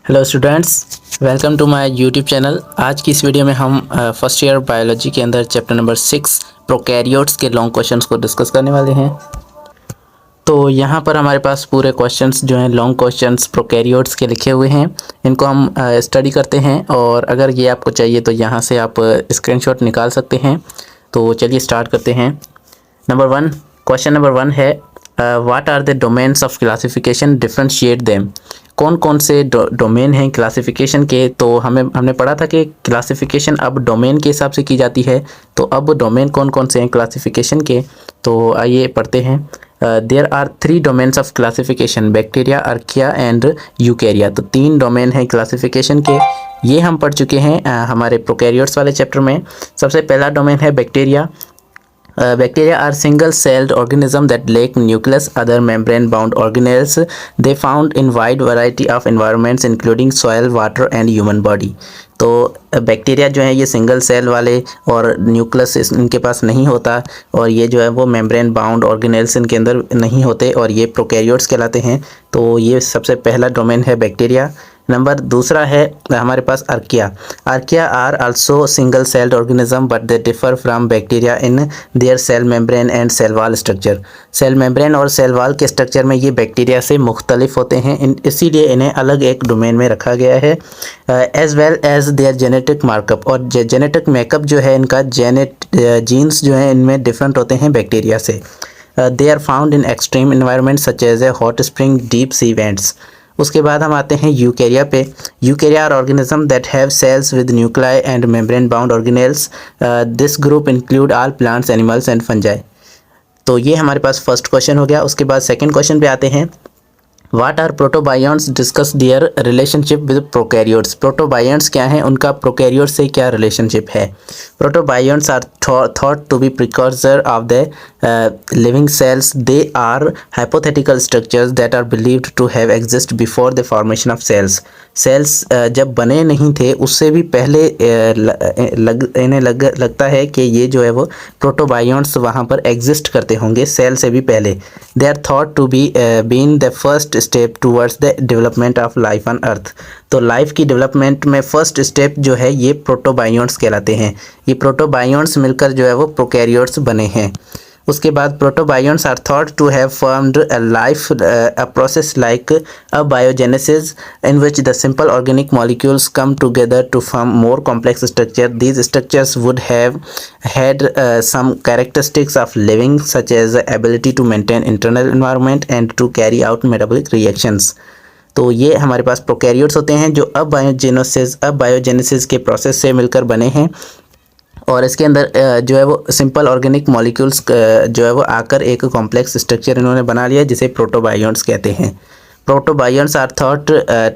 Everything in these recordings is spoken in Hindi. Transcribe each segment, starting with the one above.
Hello students, welcome to my YouTube channel. आज की इस वीडियो में हम फर्स्ट ईयर बायोलॉजी के अंदर चैप्टर नंबर 6 प्रोकैरियोट्स के लॉन्ग क्वेश्चंस को डिस्कस करने वाले हैं। तो यहाँ पर हमारे पास पूरे क्वेश्चंस जो हैं लॉन्ग क्वेश्चंस प्रोकैरियोट्स के लिखे हुए हैं। इनको हम स्टडी करते हैं और अगर ये आपको चाहिए तो यहाँ से आप स्क्रीनशॉट निकाल सकते हैं। तो चलिए स्टार्ट करते हैं। क्वेश्चन नंबर 1 है what are the domains of classification, differentiate them. कौन कौन से डोमेन हैं क्लासिफिकेशन के। तो हमने पढ़ा था कि क्लासिफिकेशन अब डोमेन के हिसाब से की जाती है। तो अब डोमेन कौन कौन से हैं क्लासिफिकेशन के, तो आइए पढ़ते हैं। There are 3 domains of classification, bacteria, archaea and eukarya. तो 3 डोमेन हैं क्लासिफिकेशन के, ये हम पढ़ चुके हैं हमारे प्रोकैरियोट्स वाले चैप्टर में। सबसे पहला डोमेन है bacteria. Bacteria are single-celled organisms that lack nucleus. Other membrane-bound organelles they found in wide variety of environments including soil, water and human body. तो बैक्टीरिया जो है ये सिंगल सेल वाले और न्यूक्लियस इनके पास नहीं होता, और ये जो है वो मेम्ब्रेन बाउंड ऑर्गेनेल्स इनके अंदर नहीं होते, और ये प्रोकैरियोट्स कहलाते हैं। तो ये सबसे पहला डोमेन है बैक्टीरिया। नंबर दूसरा है हमारे पास archaea. Archaea are also single celled organism but they differ from bacteria in their cell membrane and cell wall structure. Cell membrane और सेल वाल के स्ट्रक्चर में ये बैक्टीरिया से मुख्तलिफ होते हैं, इसीलिए इन्हें अलग एक डोमेन में रखा गया है। As well as their genetic markup, और जेनेटिक मेकअप जो है इनका जीन्स जो है इनमें डिफरेंट होते हैं बैक्टीरिया से। They are found in extreme environment such as a hot spring, deep sea vents. उसके बाद हम आते हैं यूकैरिया पे। Eukarya are organism that have cells with nuclei and membrane bound organelles. This group include all plants, animals and fungi. तो ये हमारे पास फर्स्ट क्वेश्चन हो गया। उसके बाद सेकंड क्वेश्चन पे आते हैं। What are protobions? Discuss their relationship with prokaryotes. Protobions क्या हैं, उनका prokaryotes से क्या relationship है। Protobions are thought to be precursor of the living cells. They are hypothetical structures that are believed to have existed before the formation of cells. Cells जब बने नहीं थे उससे भी पहले इन्हें लगता है कि ये जो है वो प्रोटोबायोन्स वहाँ पर एग्जिस्ट करते होंगे सेल से भी पहले। They are thought to be been the first step towards the development of life on अर्थ। तो लाइफ की डेवलपमेंट में फर्स्ट स्टेप जो है ये प्रोटोबायोन्स कहलाते हैं। ये प्रोटोबायोन्स मिलकर जो है वो प्रोकैरियोट्स बने हैं। उसके बाद protobionts are thought to have formed a life a process like abiogenesis in which the simple organic molecules come together to form more complex structure. These structures would have had some characteristics of living such as the ability to maintain internal environment and to carry out metabolic reactions. तो ये हमारे पास प्रोकैरियोट्स होते हैं जो अब बायोजेनेसिस के प्रोसेस से मिलकर बने हैं, और इसके अंदर जो है वो सिंपल ऑर्गेनिक मॉलिक्यूल्स जो है वो आकर एक कॉम्प्लेक्स स्ट्रक्चर इन्होंने बना लिया जिसे प्रोटोबायोन्ट्स कहते हैं। Protobions are thought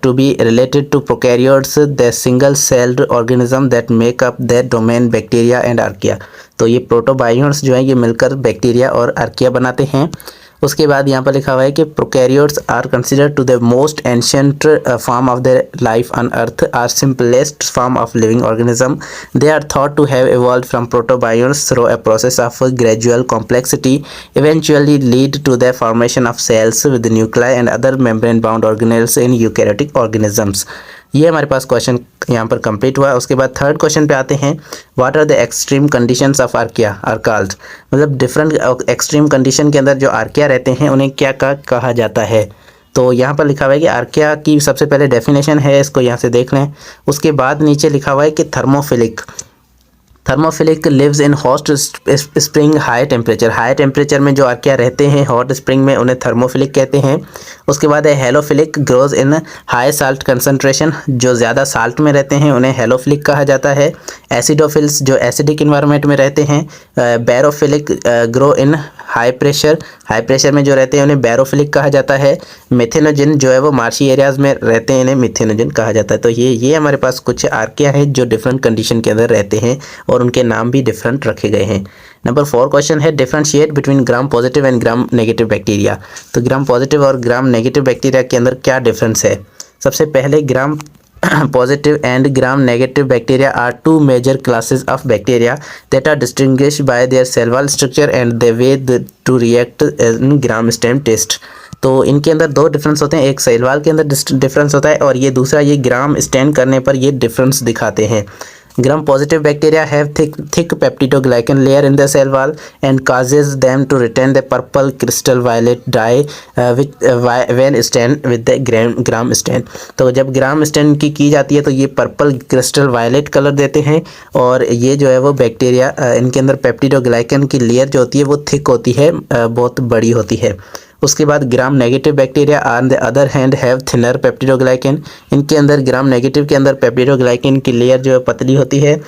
to be related to prokaryotes, the single-celled organism that make up their domain bacteria and archaea. तो ये प्रोटोबायोन्ट्स जो है ये मिलकर बैक्टीरिया और आर्किया बनाते हैं। उसके बाद यहाँ पर लिखा हुआ है कि prokaryotes are considered to the most ancient form of the life on earth, are simplest form of living organism. They are thought to have evolved from protobionts through a process of gradual complexity, eventually lead to the formation of cells with nuclei and other membrane bound organelles in eukaryotic organisms. ये हमारे पास क्वेश्चन यहाँ पर कंप्लीट हुआ। उसके बाद थर्ड क्वेश्चन पे आते हैं। What are the extreme conditions of archaea are called. मतलब डिफरेंट एक्सट्रीम कंडीशन के अंदर जो आर्किया रहते हैं उन्हें क्या कहा जाता है। तो यहाँ पर लिखा हुआ है कि आर्किया की सबसे पहले डेफिनेशन है, इसको यहाँ से देख लें। उसके बाद नीचे लिखा हुआ है कि thermophilic lives in hot spring high temperature. High temperature में जो आर्किया रहते हैं हॉट स्प्रिंग में उन्हें थर्मोफिलिक कहते हैं। उसके बाद है halophilic, grows in high salt concentration. जो ज़्यादा साल्ट में रहते हैं उन्हें हेलोफिलिक कहा जाता है। एसिडोफिल्स जो एसिडिक इन्वायरमेंट में रहते हैं। बैरोफिलिक, ग्रो इन हाई प्रेशर में जो रहते हैं उन्हें बैरोफिलिक कहा जाता है। मिथेनोजिन जो है वो मार्शी एरियाज़ में रहते हैं, इन्हें मिथेनोजिन कहा जाता है। तो ये हमारे पास कुछ आर्किया है जो डिफरेंट कंडीशन के अंदर रहते हैं और उनके नाम भी डिफरेंट रखे गए हैं। नंबर 4 क्वेश्चन है differentiate between gram positive and gram negative bacteria. तो ग्राम पॉजिटिव और ग्राम नेगेटिव बैक्टीरिया के अंदर क्या डिफरेंस है। सबसे पहले ग्राम positive and gram negative bacteria are two major classes of bacteria that are distinguished by their cell wall structure and the way to react in gram stem test. तो इनके अंदर दो डिफरेंस होते हैं, एक सेल वॉल के अंदर डिफरेंस होता है और ये दूसरा ये ग्राम स्टेन करने पर ये डिफरेंस दिखाते हैं। gram positive bacteria have thick peptidoglycan layer in the cell wall and causes them to retain the purple crystal violet dye when stained with the gram stain। तो जब ग्राम स्टेन की जाती है तो ये पर्पल क्रिस्टल वायलेट कलर देते हैं और ये जो है वो बैक्टीरिया इनके अंदर पेप्टिडोग्लाइकन की लेयर जो होती है वो थिक होती है, बहुत बड़ी होती है। उसके बाद gram negative bacteria on the other hand have thinner peptidoglycan. इनके अंदर ग्राम नेगेटिव के अंदर पेप्टिडोग्लाइकन की लेयर जो है पतली होती है।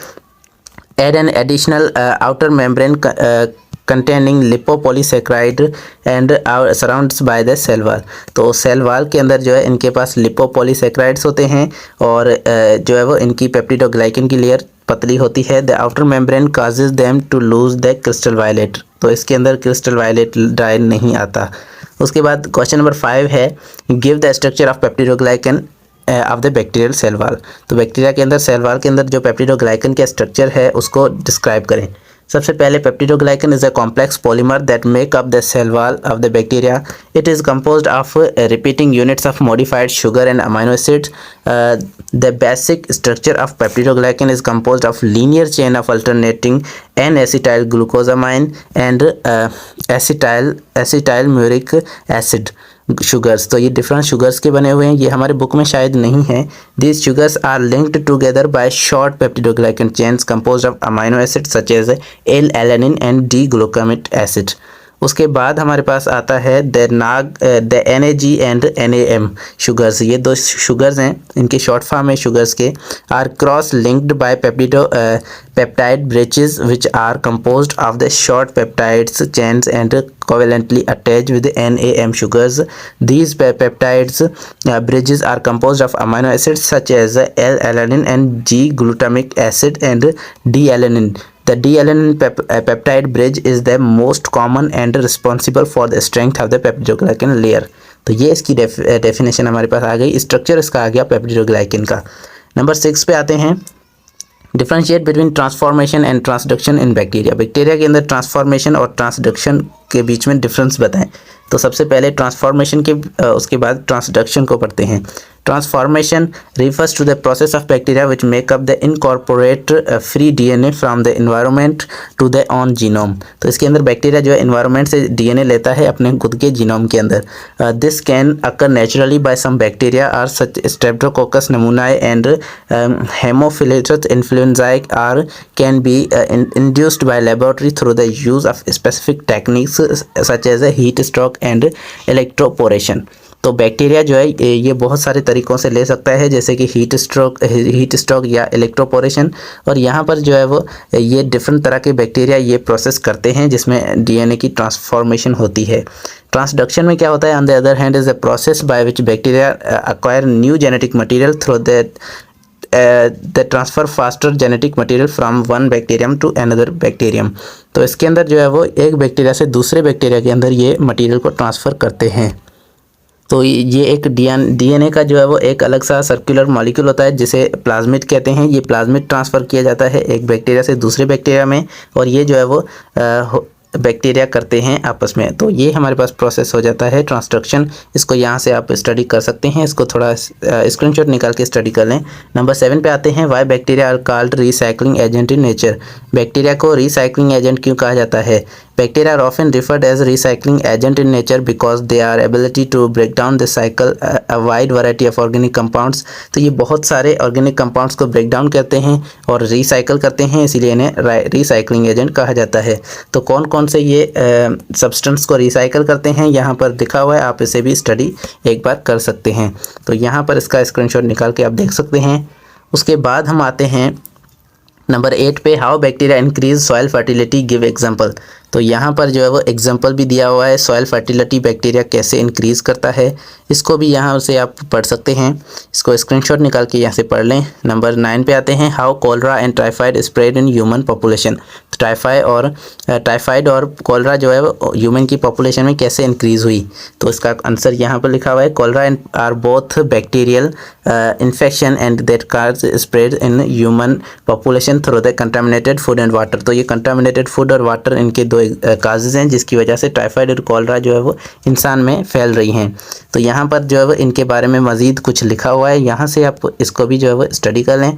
Add an additional outer membrane containing lipopolysaccharide and surrounds by the cell wall. तो सेल वॉल के अंदर जो है इनके पास लिपोपॉलीसेक्राइड्स होते हैं और जो है वो इनकी पेप्टिडोग्लाइकन की लेयर पतली होती है। The outer membrane causes them to lose the crystal violet. तो इसके अंदर क्रिस्टल वायलेट डाई नहीं आता। उसके बाद क्वेश्चन नंबर 5 है, give the structure of peptidoglycan of the bacterial cell wall. तो बैक्टीरिया के अंदर सेल वॉल के अंदर जो पेप्टिडोग्लाइकन का स्ट्रक्चर है उसको डिस्क्राइब करें। सबसे पहले peptidoglycan is a complex polymer that make up the cell wall of the bacteria. It is composed of repeating units of modified sugar and amino acids. The basic structure of peptidoglycan is composed of linear chain of alternating N acetyl glucosamine and acetyl muramic acid sugars. तो ये डिफरेंट शुगर्स के बने हुए हैं, ये हमारे बुक में शायद नहीं है। These sugars are linked together by short peptidoglycan chains composed of amino acid such as L alanine and D glutamate acid. उसके बाद हमारे पास आता है the NAG and NAM sugars. ये दो शुगर्स हैं, इनके शॉर्ट फॉर्म है शुगर्स के। Are cross linked by peptide bridges which are composed of the short peptides chains and covalently attached with NAM sugars. These peptides bridges are composed of amino acids such as L-alanine and G-glutamic acid and D-alanine. The D-alanine peptide bridge is the most common and responsible for the strength of the peptidoglycan layer. तो ये इसकी डेफिनेशन हमारे पास आ गई, स्ट्रक्चर इसका आ गया पेप्टिडोग्लाइकन का। नंबर 6 पे आते हैं, differentiate between transformation and transduction in bacteria. Bacteria के अंदर ट्रांसफॉर्मेशन और ट्रांसडक्शन के बीच में डिफरेंस बताएं। तो सबसे पहले ट्रांसफॉर्मेशन के उसके बाद ट्रांसडक्शन को पढ़ते हैं। Transformation refers to the process of bacteria which make up the incorporate free DNA from the environment to the own genome। तो इसके अंदर बैक्टीरिया जो है इन्वायरमेंट से DNA लेता है अपने खुद के जीनोम के अंदर। This can occur naturally by some bacteria are such streptococcus pneumoniae and haemophilus influenzae are can be induced by laboratory through the use of specific techniques such as heat stroke and electroporation। तो बैक्टीरिया जो है ये बहुत सारे तरीक़ों से ले सकता है, जैसे कि हीट स्ट्रोक या इलेक्ट्रोपोरेशन। और यहाँ पर जो है वो ये डिफरेंट तरह के बैक्टीरिया ये प्रोसेस करते हैं जिसमें डीएनए की ट्रांसफॉर्मेशन होती है। ट्रांसडक्शन में क्या होता है, on the other hand is a process by which bacteria acquire new genetic material through the transfer faster genetic material from one bacterium to another bacterium. तो इसके अंदर जो है वो एक बैक्टीरिया से दूसरे बैक्टीरिया के अंदर ये मटीरियल को ट्रांसफ़र करते हैं। तो ये एक डीएनए का जो है वो एक अलग सा सर्कुलर मॉलिक्यूल होता है जिसे प्लाज्मिड कहते हैं। ये प्लाज्मिड ट्रांसफ़र किया जाता है एक बैक्टीरिया से दूसरे बैक्टीरिया में, और ये जो है वो बैक्टीरिया करते हैं आपस में। तो ये हमारे पास प्रोसेस हो जाता है ट्रांसडक्शन। इसको यहाँ से आप स्टडी कर सकते हैं, इसको थोड़ा स्क्रीनशॉट निकाल के स्टडी कर लें। नंबर 7 पे आते हैं, why bacteria are called recycling agent in nature. Bacteria को रिसाइकलिंग एजेंट क्यों कहा जाता है? Bacteria are often referred as recycling agent in nature because they are ability to break down the cycle a wide variety of organic compounds। तो ये बहुत सारे ऑर्गेनिक कंपाउंड्स को ब्रेक डाउन करते हैं और रिसाइकल करते हैं, इसीलिए इन्हें रिसाइकलिंग एजेंट कहा जाता है। तो कौन कौन से ये सब्सटेंस को रिसाइकल करते हैं यहाँ पर लिखा हुआ है, आप इसे भी स्टडी एक बार कर सकते हैं। तो यहाँ पर इसका स्क्रीनशॉट निकाल के आप देख सकते हैं। उसके बाद हम आते हैं नंबर 8 पे, how bacteria increase soil fertility, give example. तो यहाँ पर जो है वो एग्जांपल भी दिया हुआ है, सॉइल फर्टिलिटी बैक्टीरिया कैसे इंक्रीज़ करता है, इसको भी यहाँ से आप पढ़ सकते हैं। इसको स्क्रीनशॉट निकाल के यहाँ से पढ़ लें। नंबर 9 पे आते हैं, how cholera and typhoid spread in human population. Typhoid और कोलरा जो है वो ह्यूमन की पॉपुलेशन में कैसे इंक्रीज़ हुई, तो इसका आंसर यहाँ पर लिखा हुआ है, cholera are both bacterial infection and that cars spread in human population through the contaminated food and water. तो ये कंटामिनेटेड फूड और वाटर, इनके दो काजेज़ हैं जिसकी वजह से टाइफाइड और कॉलरा जो है वो इंसान में फैल रही हैं। तो यहाँ पर जो है वो इनके बारे में मज़ीद कुछ लिखा हुआ है, यहाँ से आप इसको भी जो है वो स्टडी कर लें।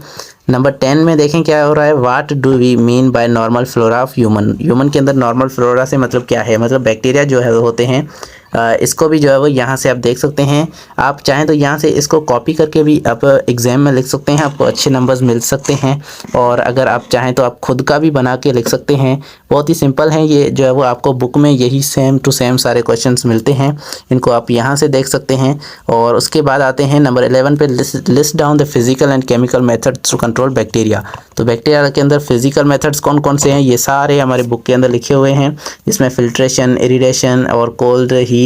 नंबर 10 में देखें क्या हो रहा है, what do we mean by normal flora of human के अंदर नॉर्मल फ्लोरा से मतलब क्या है, मतलब बैक्टीरिया जो है होते हैं। इसको भी जो है वो यहाँ से आप देख सकते हैं। आप चाहें तो यहाँ से इसको कॉपी करके भी आप एग्ज़ाम में लिख सकते हैं, आपको अच्छे नंबर्स मिल सकते हैं। और अगर आप चाहें तो आप खुद का भी बना के लिख सकते हैं। बहुत ही सिंपल है ये जो है वो, आपको बुक में यही सेम टू सेम सारे क्वेश्चंस मिलते हैं, इनको आप यहाँ से देख सकते हैं। और उसके बाद आते हैं नंबर 11 पे, list down the physical and chemical methods to control bacteria. तो बैक्टीरिया के अंदर फिजिकल मेथड्स कौन कौन से हैं, ये सारे हमारे बुक के अंदर लिखे हुए हैं, जिसमें फिल्ट्रेशन, इरिडेशन और कोल्ड हीट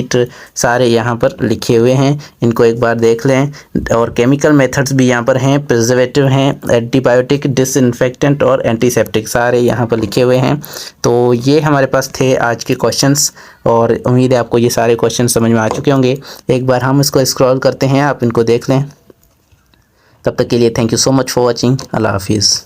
सारे यहाँ पर लिखे हुए हैं, इनको एक बार देख लें। और केमिकल मेथड्स भी यहाँ पर हैं, प्रिजर्वेटिव हैं, एंटीबायोटिक, डिसइंफेक्टेंट और एंटीसेप्टिक, सारे यहाँ पर लिखे हुए हैं। तो ये हमारे पास थे आज के क्वेश्चंस, और उम्मीद है आपको ये सारे क्वेश्चन समझ में आ चुके होंगे। एक बार हम इसको स्क्रॉल करते हैं, आप इनको देख लें। तब तक के लिए thank you so much for watching. अल्लाह हाफिज़।